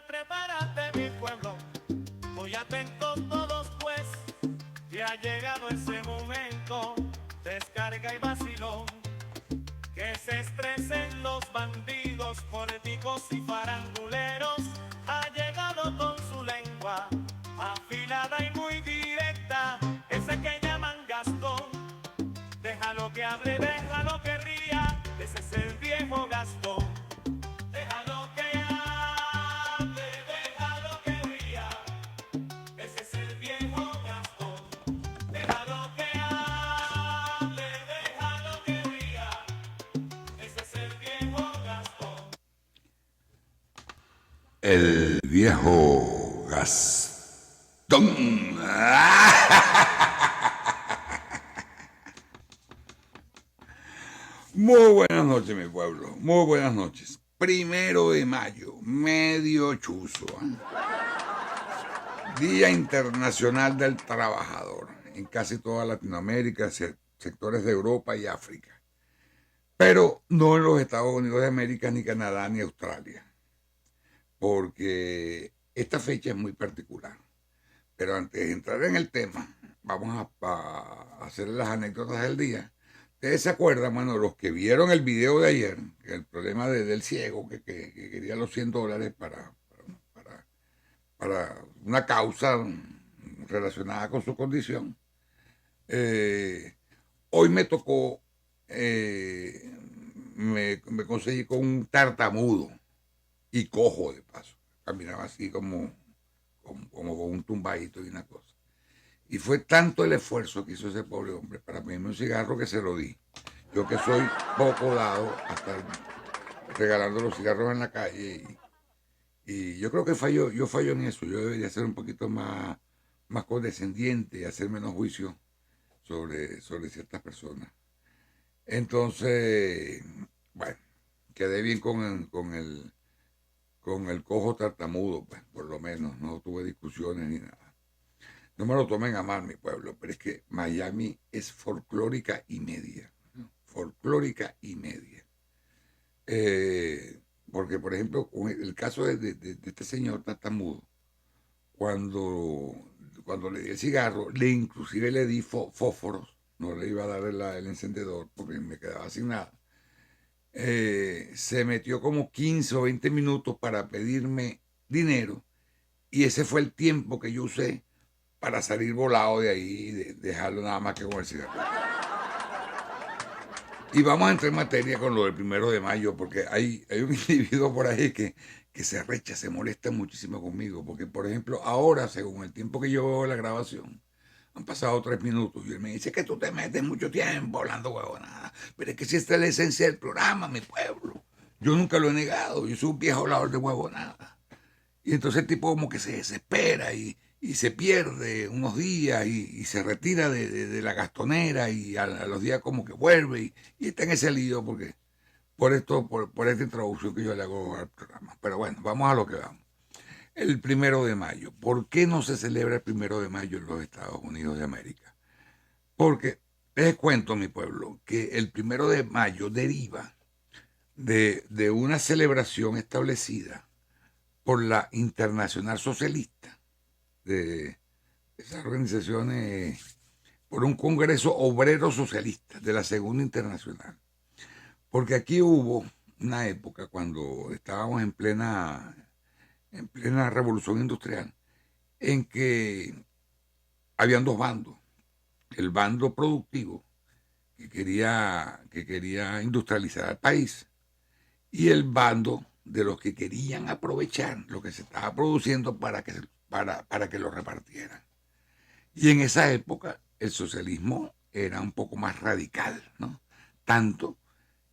Prepárate, mi pueblo, muy atentos todos, pues, que ha llegado ese momento, descarga y vacilón, que se estresen los bandidos, políticos y faranduleros. Ha llegado con su lengua afilada y muy directa, ese que llaman Gastón. Déjalo que hable, déjalo que ría, ese es el viejo Gastón. Déjalo que hable, déjalo que ría, ese es el viejo Gastón. Déjalo que hable, déjalo que ría, ese es el viejo Gastón. El viejo Gastón. Muy buenas noches, mi pueblo. Muy buenas noches. 1 de mayo, medio chuzo. Día Internacional del Trabajador en casi toda Latinoamérica, sectores de Europa y África. Pero no en los Estados Unidos de América, ni Canadá, ni Australia. Porque esta fecha es muy particular. Pero antes de entrar en el tema, vamos a hacer las anécdotas del día. ¿Ustedes se acuerdan, bueno, los que vieron el video de ayer, que el problema del ciego que quería los $100 para una causa relacionada con su condición? Hoy me tocó, me conseguí con un tartamudo y cojo de paso. Caminaba así como con un tumbadito y una cosa. Y fue tanto el esfuerzo que hizo ese pobre hombre para pedirme un cigarro que se lo di. Yo que soy poco dado a estar regalando los cigarros en la calle. Y yo creo que yo fallo en eso. Yo debería ser un poquito más condescendiente y hacer menos juicio sobre ciertas personas. Entonces, bueno, quedé bien con el cojo tartamudo, pues, por lo menos. No tuve discusiones ni nada. No me lo tomen a mal, mi pueblo, pero es que Miami es folclórica y media. ¿No? Folclórica y media. Porque, por ejemplo, con el caso de este señor tartamudo, cuando le di el cigarro, inclusive le di fósforos, no le iba a dar el encendedor porque me quedaba sin nada. Se metió como 15 o 20 minutos para pedirme dinero y ese fue el tiempo que yo usé para salir volado de ahí y dejarlo nada más que con el cigarro. Y vamos a entrar en materia con lo del 1 de mayo, porque hay un individuo por ahí que se arrecha, se molesta muchísimo conmigo, porque por ejemplo ahora, según el tiempo que yo veo la grabación, han pasado 3 minutos y él me dice que tú te metes mucho tiempo hablando huevonada, pero es que si esta es la esencia del programa, mi pueblo, yo nunca lo he negado, yo soy un viejo hablador de huevonada. Y entonces el tipo como que se desespera y se pierde unos días y se retira de la gastonera y a los días como que vuelve y está en ese lío porque por esta introducción que yo le hago al programa. Pero bueno, vamos a lo que vamos. El 1 de mayo. ¿Por qué no se celebra el 1 de mayo en los Estados Unidos de América? Porque les cuento, mi pueblo, que el 1 de mayo deriva de una celebración establecida por la Internacional Socialista, de esas organizaciones, por un Congreso Obrero Socialista de la Segunda Internacional. Porque aquí hubo una época cuando estábamos en plena revolución industrial, en que habían dos bandos. El bando productivo, que quería industrializar al país, y el bando de los que querían aprovechar lo que se estaba produciendo para que lo repartieran. Y en esa época el socialismo era un poco más radical, ¿no? Tanto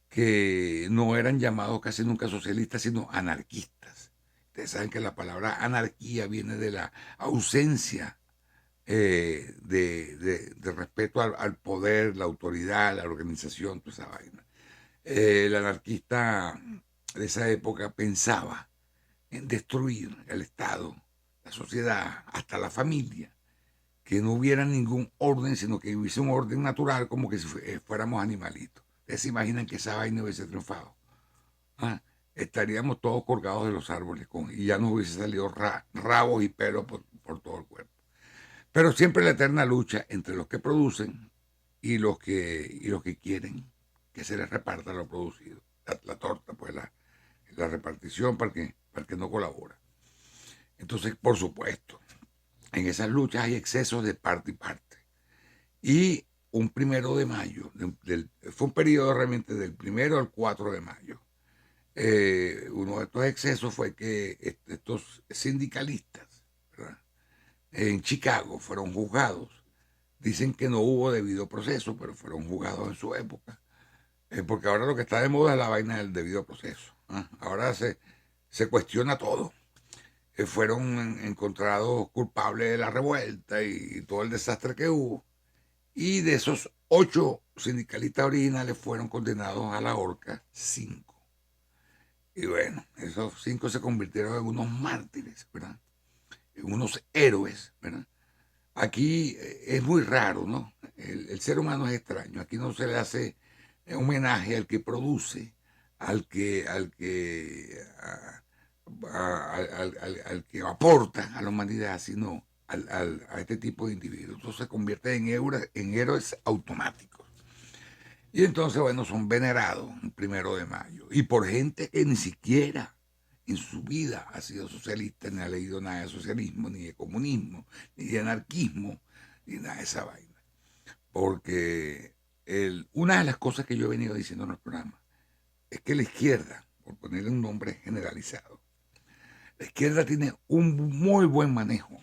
que no eran llamados casi nunca socialistas, sino anarquistas. Ustedes saben que la palabra anarquía viene de la ausencia de respeto al poder, la autoridad, la organización, toda esa vaina. El anarquista de esa época pensaba en destruir el Estado, la sociedad, hasta la familia, que no hubiera ningún orden, sino que hubiese un orden natural, como que si fuéramos animalitos. Ustedes se imaginan que esa vaina hubiese triunfado. ¿Ah? estaríamos todos colgados de los árboles y ya nos hubiese salido rabos y pelos por todo el cuerpo. Pero siempre la eterna lucha entre los que producen y los que quieren que se les reparta lo producido. La torta, pues la repartición para el que no colabora. Entonces, por supuesto, en esas luchas hay excesos de parte y parte. Y un 1 de mayo, fue un periodo realmente del 1 al 4 de mayo. Uno de estos excesos fue que estos sindicalistas, ¿verdad?, en Chicago fueron juzgados. Dicen que no hubo debido proceso, pero fueron juzgados en su época. Porque ahora lo que está de moda es la vaina del debido proceso. Ahora se cuestiona todo. Fueron encontrados culpables de la revuelta y todo el desastre que hubo. Y de esos 8 sindicalistas originales fueron condenados a la horca 5. Y bueno, esos 5 se convirtieron en unos mártires, ¿verdad?, en unos héroes, ¿verdad? Aquí es muy raro, ¿no? El ser humano es extraño. Aquí no se le hace homenaje al que produce, al que aporta a la humanidad, sino a este tipo de individuos. Entonces se convierten en héroes automáticos. Y entonces, bueno, son venerados el 1 de mayo. Y por gente que ni siquiera en su vida ha sido socialista, ni ha leído nada de socialismo, ni de comunismo, ni de anarquismo, ni nada de esa vaina. Porque una de las cosas que yo he venido diciendo en el programa es que la izquierda, por ponerle un nombre generalizado, la izquierda tiene un muy buen manejo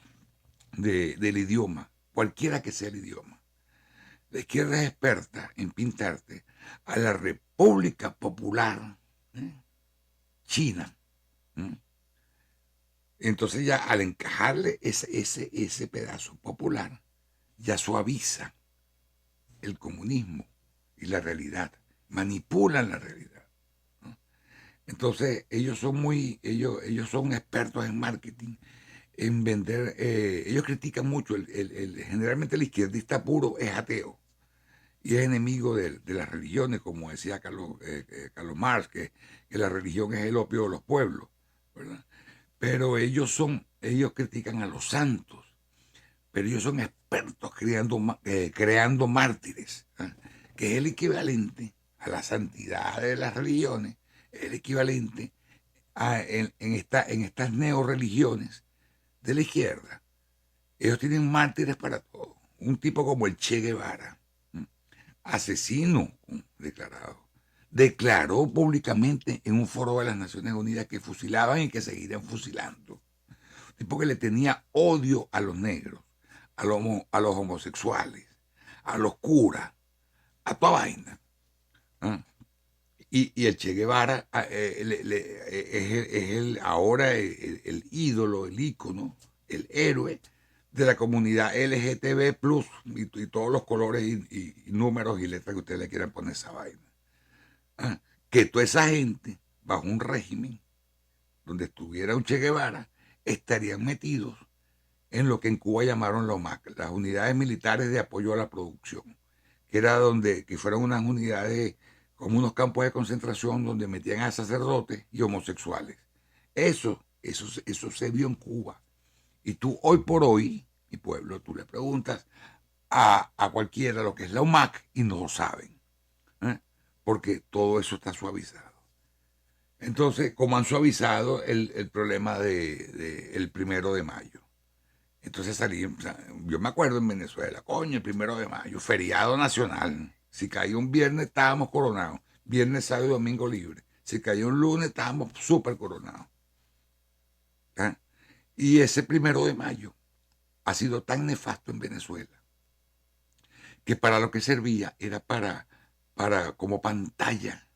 del idioma, cualquiera que sea el idioma. La izquierda es experta en pintarte a la República Popular China. Entonces ya al encajarle ese pedazo popular, ya suaviza el comunismo y la realidad, manipulan la realidad, ¿no? Entonces ellos son expertos en marketing, en vender. Ellos critican mucho, generalmente el izquierdista puro es ateo y es enemigo de las religiones, como decía Carlos Marx, que la religión es el opio de los pueblos, ¿verdad? Pero ellos critican a los santos, pero ellos son expertos creando mártires, ¿eh?, que es el equivalente a la santidad de las religiones, el equivalente en estas neorreligiones de la izquierda. Ellos tienen mártires para todo. Un tipo como el Che Guevara, asesino declaró públicamente en un foro de las Naciones Unidas que fusilaban y que seguirían fusilando. Un tipo que le tenía odio a los negros, a los homosexuales, a los curas, a toda vaina. Y el Che Guevara es ahora el ídolo, el ícono, el héroe de la comunidad LGTB+, y todos los colores y números y letras que ustedes le quieran poner a esa vaina. Que toda esa gente, bajo un régimen donde estuviera un Che Guevara, estarían metidos en lo que en Cuba llamaron la UMAC, las unidades militares de apoyo a la producción, que fueron unas unidades como unos campos de concentración donde metían a sacerdotes y homosexuales. Eso se vio en Cuba. Y tú hoy por hoy, mi pueblo, tú le preguntas a cualquiera lo que es la UMAC y no lo saben, porque todo eso está suavizado. Entonces, como han suavizado el problema del 1 de mayo. Entonces yo me acuerdo en Venezuela, coño, el 1 de mayo, feriado nacional. Si caía un viernes estábamos coronados, viernes, sábado y domingo libre. Si caía un lunes estábamos súper coronados. Y ese 1 de mayo ha sido tan nefasto en Venezuela que para lo que servía era para como pantalla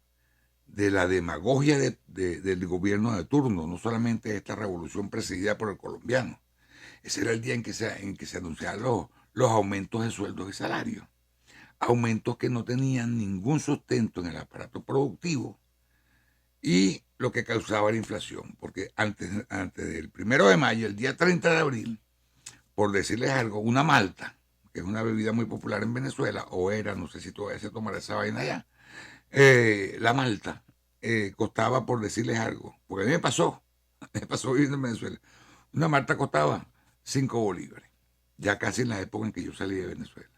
de la demagogia del gobierno de turno, no solamente esta revolución presidida por el colombiano. Ese era el día en que se anunciaban los aumentos de sueldos y salarios. Aumentos que no tenían ningún sustento en el aparato productivo y lo que causaba la inflación. Porque antes del 1 de mayo, el día 30 de abril, por decirles algo, una malta, que es una bebida muy popular en Venezuela, o era, no sé si todavía se tomará esa vaina allá, la malta costaba, por decirles algo, porque a mí me pasó viviendo en Venezuela, una malta costaba 5 bolívares, ya casi en la época en que yo salí de Venezuela.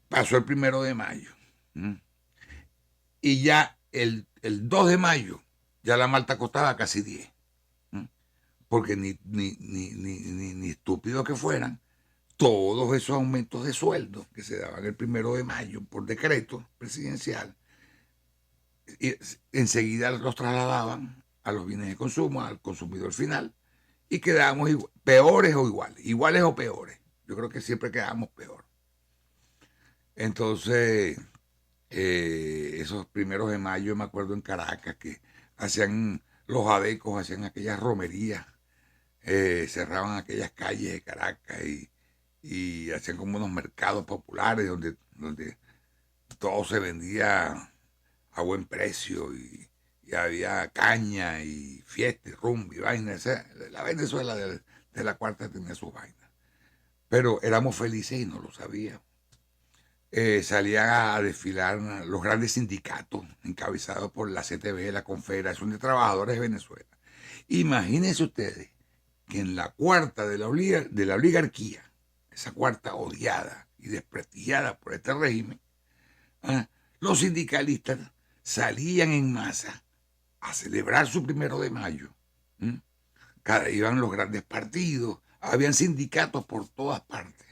Pasó el 1 de mayo, ¿m? Y ya el 2 de mayo, ya la malta costaba casi 10, ¿m? Porque ni estúpidos que fueran, todos esos aumentos de sueldo que se daban el 1 de mayo por decreto presidencial, y enseguida los trasladaban a los bienes de consumo, al consumidor final, y quedábamos peores o iguales o peores. Yo creo que siempre quedábamos peor. Entonces, esos 1 de mayo, me acuerdo en Caracas, que hacían los adecos, hacían aquellas romerías, cerraban aquellas calles de Caracas y hacían como unos mercados populares donde todo se vendía a buen precio y había caña y fiesta y rumba y vaina. O sea, la Venezuela de la cuarta tenía sus vainas. Pero éramos felices y no lo sabíamos. Salían a desfilar los grandes sindicatos encabezados por la CTV, la Confederación de Trabajadores de Venezuela. Imagínense ustedes que en la cuarta de la oligarquía, esa cuarta odiada y desprestigiada por este régimen, los sindicalistas salían en masa a celebrar su 1 de mayo. Iban los grandes partidos, habían sindicatos por todas partes.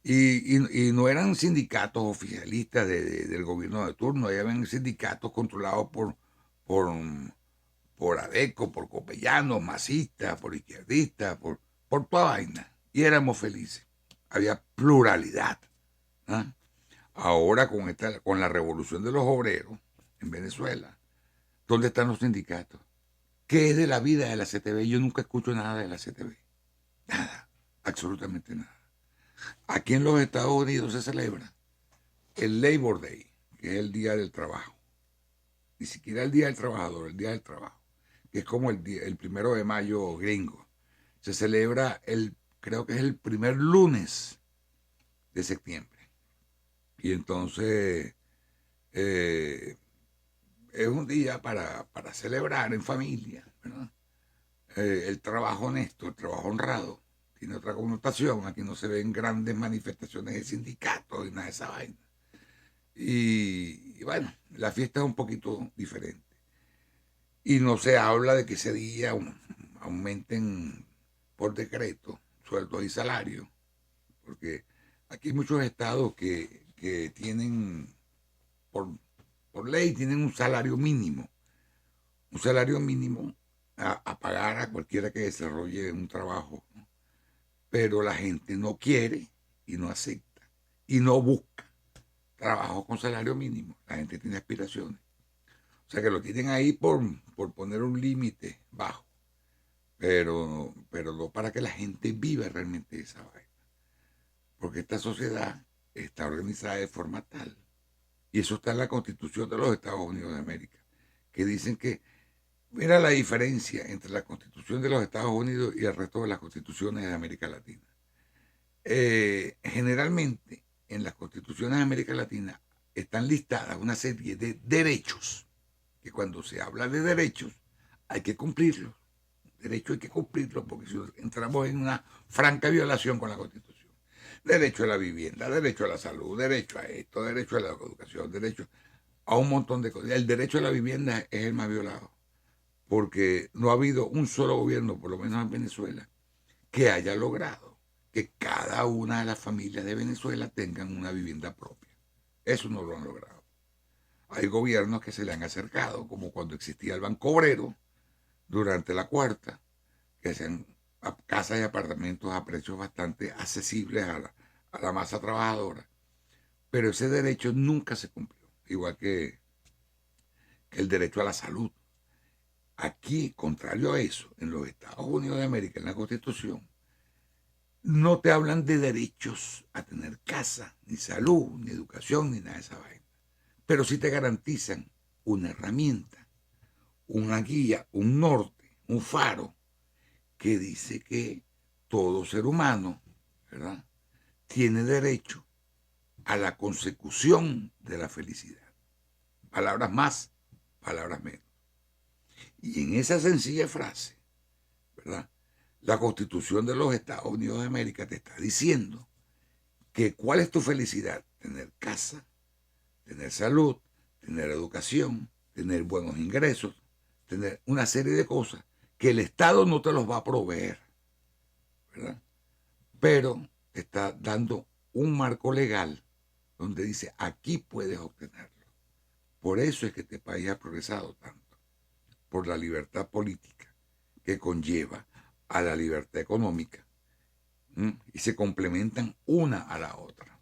Y no eran sindicatos oficialistas del gobierno de turno, habían sindicatos controlados por ADECO, por copellanos, masistas, por izquierdistas, por toda vaina. Y éramos felices. Había pluralidad. ¿Ah? Ahora con la revolución de los obreros en Venezuela, ¿dónde están los sindicatos? ¿Qué es de la vida de la CTV? Yo nunca escucho nada de la CTV. Nada, absolutamente nada. Aquí en los Estados Unidos se celebra el Labor Day, que es el Día del Trabajo. Ni siquiera el Día del Trabajador, el Día del Trabajo, que es como el 1 de mayo gringo. Se celebra creo que es el primer lunes de septiembre. Y entonces es un día para celebrar en familia, ¿verdad? El trabajo honesto, el trabajo honrado, tiene otra connotación. Aquí no se ven grandes manifestaciones de sindicatos y nada de esa vaina. Y bueno, la fiesta es un poquito diferente. Y no se habla de que ese día aumenten por decreto sueldos y salarios, porque aquí hay muchos estados que tienen, por ley, tienen un salario mínimo a pagar a cualquiera que desarrolle un trabajo, ¿no? Pero la gente no quiere y no acepta y no busca trabajo con salario mínimo. La gente tiene aspiraciones. O sea que lo tienen ahí por poner un límite bajo, pero no para que la gente viva realmente esa vaina. Porque esta sociedad está organizada de forma tal, y eso está en la Constitución de los Estados Unidos de América, que dicen que, mira la diferencia entre la Constitución de los Estados Unidos y el resto de las constituciones de América Latina. Generalmente, en las constituciones de América Latina están listadas una serie de derechos, que cuando se habla de derechos hay que cumplirlos. Derecho hay que cumplirlos, porque si entramos en una franca violación con la Constitución. Derecho a la vivienda, derecho a la salud, derecho a esto, derecho a la educación, derecho a un montón de cosas. El derecho a la vivienda es el más violado, porque no ha habido un solo gobierno, por lo menos en Venezuela, que haya logrado que cada una de las familias de Venezuela tengan una vivienda propia. Eso no lo han logrado. Hay gobiernos que se le han acercado, como cuando existía el Banco Obrero, durante la cuarta, que hacían casas y apartamentos a precios bastante accesibles a la masa trabajadora. Pero ese derecho nunca se cumplió, igual que el derecho a la salud. Aquí, contrario a eso, en los Estados Unidos de América, en la Constitución, no te hablan de derechos a tener casa, ni salud, ni educación, ni nada de esa vaina. Pero sí te garantizan una herramienta, una guía, un norte, un faro, que dice que todo ser humano, ¿verdad?, tiene derecho a la consecución de la felicidad. Palabras más, palabras menos. Y en esa sencilla frase, ¿verdad? La Constitución de los Estados Unidos de América te está diciendo que cuál es tu felicidad: tener casa, tener salud, tener educación, tener buenos ingresos, tener una serie de cosas que el Estado no te los va a proveer, ¿verdad? Pero te está dando un marco legal donde dice aquí puedes obtenerlo. Por eso es que este país ha progresado tanto, por la libertad política que conlleva a la libertad económica, y se complementan una a la otra.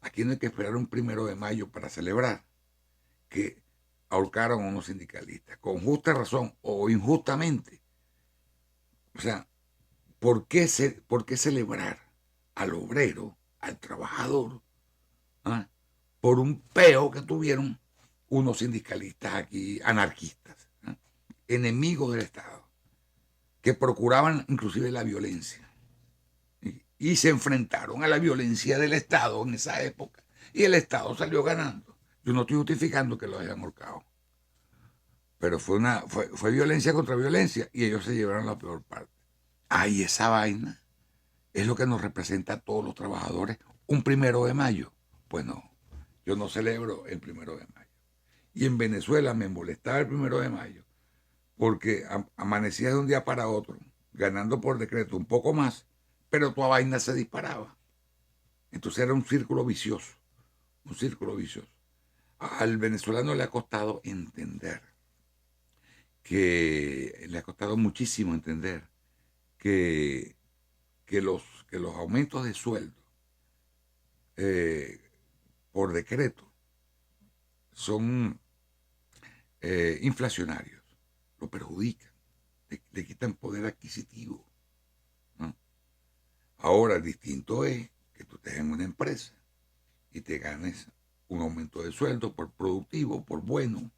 Aquí no hay que esperar un 1 de mayo para celebrar que ahorcaron a unos sindicalistas, con justa razón o injustamente. O sea, ¿por qué celebrar al obrero, al trabajador, por un peo que tuvieron unos sindicalistas aquí, anarquistas, enemigos del Estado, que procuraban inclusive la violencia? Y se enfrentaron a la violencia del Estado en esa época, y el Estado salió ganando. Yo no estoy justificando que lo hayan ahorcado, pero fue violencia contra violencia, y ellos se llevaron la peor parte. Ay, esa vaina es lo que nos representa a todos los trabajadores. Un 1 de mayo, pues no, yo no celebro el 1 de mayo. Y en Venezuela me molestaba el 1 de mayo, porque amanecía de un día para otro, ganando por decreto un poco más, pero toda vaina se disparaba. Entonces era un círculo vicioso, un círculo vicioso. Al venezolano le ha costado entender, le ha costado muchísimo entender que los aumentos de sueldo por decreto son inflacionarios, lo perjudican, le quitan poder adquisitivo, ¿no? Ahora, distinto es que tú estés en una empresa y te ganes un aumento de sueldo por productivo, por bueno,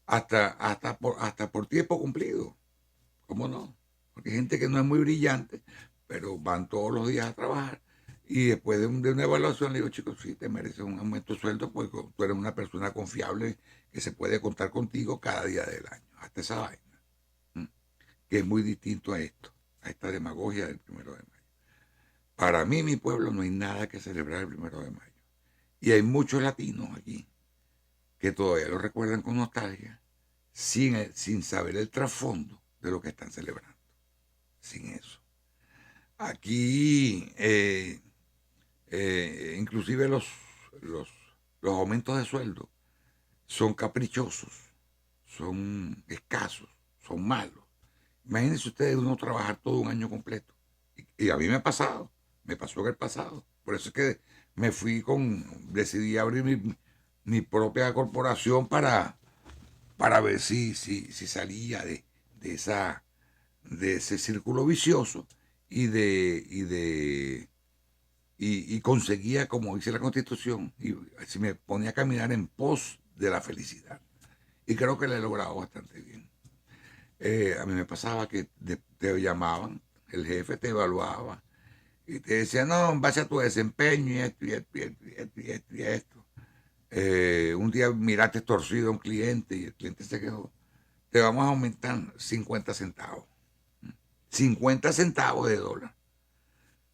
hasta por tiempo cumplido. ¿Cómo no? Porque hay gente que no es muy brillante, pero van todos los días a trabajar, y después de una evaluación le digo: chicos, sí, te mereces un aumento de sueldo porque tú eres una persona confiable que se puede contar contigo cada día del año. Hasta esa vaina, que es muy distinto a esto, a esta demagogia del 1 de mayo. Para mí, mi pueblo, no hay nada que celebrar el 1 de mayo. Y hay muchos latinos aquí que todavía lo recuerdan con nostalgia, sin saber el trasfondo de lo que están celebrando. Sin eso. Aquí, inclusive los aumentos de sueldo son caprichosos, son escasos, son malos. Imagínense ustedes uno trabajar todo un año completo. Y a mí me pasó en el pasado. Por eso es que decidí abrir mi propia corporación para ver si salía de ese círculo vicioso y conseguía, como dice la Constitución, y si me ponía a caminar en pos de la felicidad. Y creo que lo he logrado bastante bien. A mí me pasaba que te llamaban, el jefe te evaluaba y te decía: no, en base a tu desempeño y esto, y esto, y esto, y esto, y esto, y esto. Un día miraste torcido a un cliente y el cliente se quejó. Te vamos a aumentar 50 centavos. 50 centavos de dólar.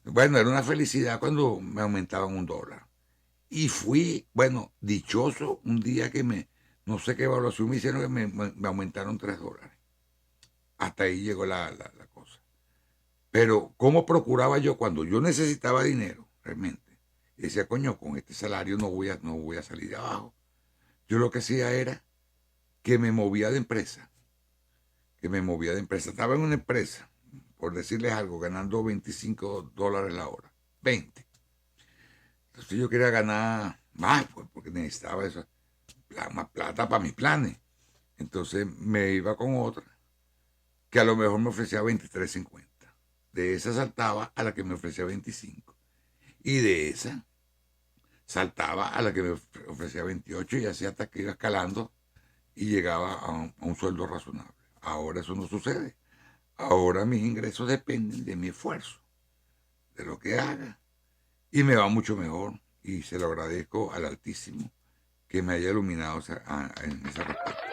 Bueno, era una felicidad cuando me aumentaban $1. Y fui, bueno, dichoso un día que no sé qué evaluación me hicieron, que me aumentaron $3. Hasta ahí llegó la cosa. Pero ¿cómo procuraba yo cuando yo necesitaba dinero realmente? Y decía: coño, con este salario no voy a salir de abajo. Yo lo que hacía era que me movía de empresa. Estaba en una empresa, por decirles algo, ganando $25 la hora. 20. Entonces yo quería ganar más, pues, porque necesitaba eso, más plata para mis planes. Entonces me iba con otra que a lo mejor me ofrecía 23.50. De esa saltaba a la que me ofrecía 25. Y de esa saltaba a la que me ofrecía 28, y así hasta que iba escalando y llegaba a un sueldo razonable. Ahora eso no sucede. Ahora mis ingresos dependen de mi esfuerzo, de lo que haga, y me va mucho mejor, y se lo agradezco al Altísimo que me haya iluminado en esa respuesta.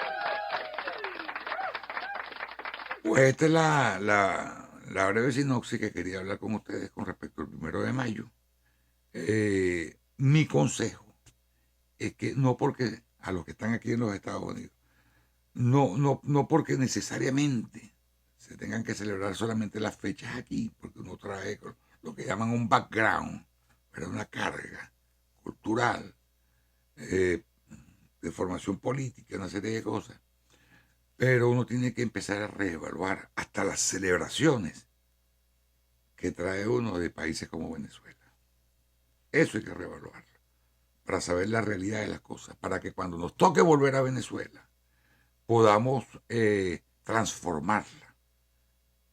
Pues esta es la breve sinopsis que quería hablar con ustedes con respecto al 1 de mayo. Mi consejo es que no porque a los que están aquí en los Estados Unidos, no porque necesariamente se tengan que celebrar solamente las fechas aquí, porque uno trae lo que llaman un background, pero una carga cultural, de formación política, una serie de cosas. Pero uno tiene que empezar a reevaluar hasta las celebraciones que trae uno de países como Venezuela. Eso hay que reevaluarlo para saber la realidad de las cosas, para que cuando nos toque volver a Venezuela podamos transformarla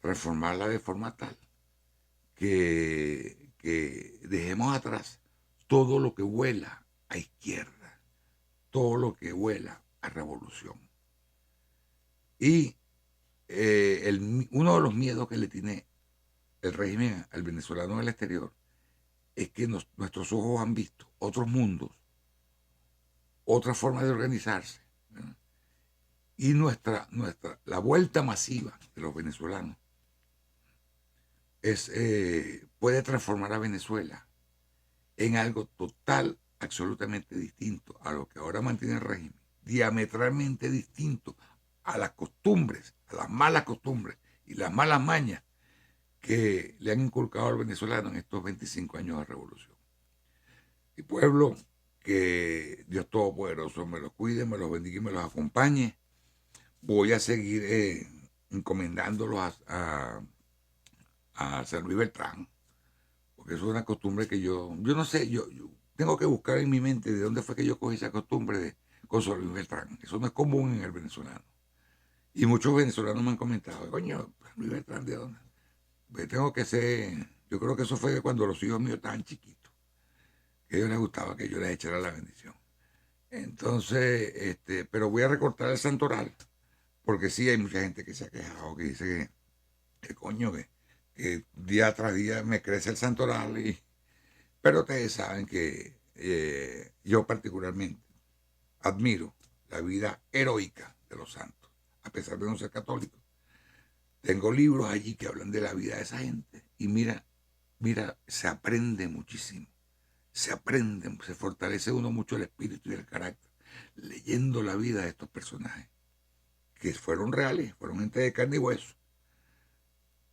de forma tal que dejemos atrás todo lo que huela a izquierda, todo lo que huela a revolución. Y uno de los miedos que le tiene el régimen al venezolano en el exterior es que nuestros ojos han visto otros mundos, otras formas de organizarse, ¿verdad? Y la vuelta masiva de los venezolanos puede transformar a Venezuela en algo total, absolutamente distinto a lo que ahora mantiene el régimen, diametralmente distinto a las costumbres, a las malas costumbres y las malas mañas que le han inculcado al venezolano en estos 25 años de revolución. Y pueblo, que Dios Todopoderoso me los cuide, me los bendiga y me los acompañe. Voy a seguir encomendándolos a San Luis Beltrán, porque eso es una costumbre que yo no sé, yo tengo que buscar en mi mente de dónde fue que yo cogí esa costumbre con San Luis Beltrán. Eso no es común en el venezolano. Y muchos venezolanos me han comentado, coño, San Luis Beltrán, ¿de dónde? Pues yo creo que eso fue cuando los hijos míos estaban chiquitos, que a ellos les gustaba que yo les echara la bendición. Entonces, pero voy a recortar el santoral, porque sí hay mucha gente que se ha quejado, que dice que coño, que día tras día me crece el santoral, pero ustedes saben que yo particularmente admiro la vida heroica de los santos, a pesar de no ser católico. Tengo libros allí que hablan de la vida de esa gente y mira, se aprende muchísimo, se fortalece uno mucho el espíritu y el carácter, leyendo la vida de estos personajes, que fueron reales, fueron gente de carne y hueso,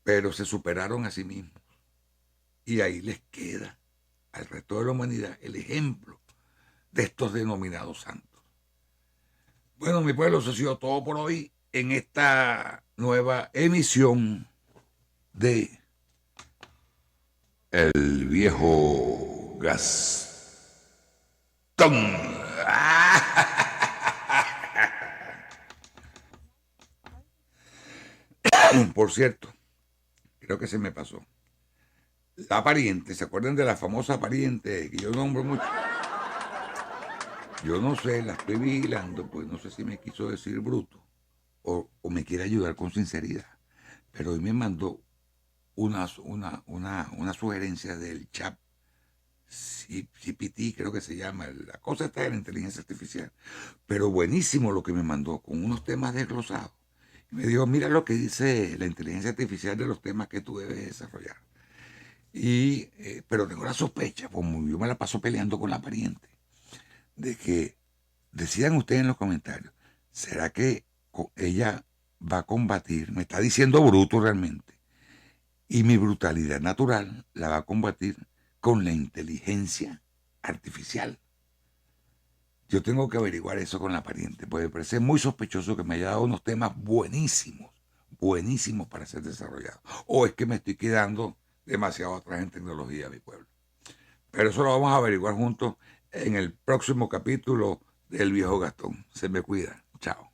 pero se superaron a sí mismos. Y ahí les queda al resto de la humanidad el ejemplo de estos denominados santos. Bueno, mi pueblo, eso ha sido todo por hoy en esta nueva emisión de El Viejo Gastón. Por cierto, creo que se me pasó. La pariente, ¿se acuerdan de la famosa pariente que yo nombro mucho? Yo no sé, la estoy vigilando, pues no sé si me quiso decir bruto o me quiere ayudar con sinceridad. Pero hoy me mandó una sugerencia del chat GPT, creo que se llama, la cosa está de la inteligencia artificial, pero buenísimo lo que me mandó, con unos temas desglosados. Y me dijo, mira lo que dice la inteligencia artificial de los temas que tú debes desarrollar. Pero tengo la sospecha, como yo me la paso peleando con la pariente, de que decidan ustedes en los comentarios, ¿será que ella va a combatir? Me está diciendo bruto realmente. Y mi brutalidad natural la va a combatir con la inteligencia artificial. Yo tengo que averiguar eso con la pariente, porque me parece muy sospechoso que me haya dado unos temas buenísimos para ser desarrollados. O es que me estoy quedando demasiado atrás en tecnología, mi pueblo. Pero eso lo vamos a averiguar juntos en el próximo capítulo del Viejo Gastón. Se me cuida. Chao.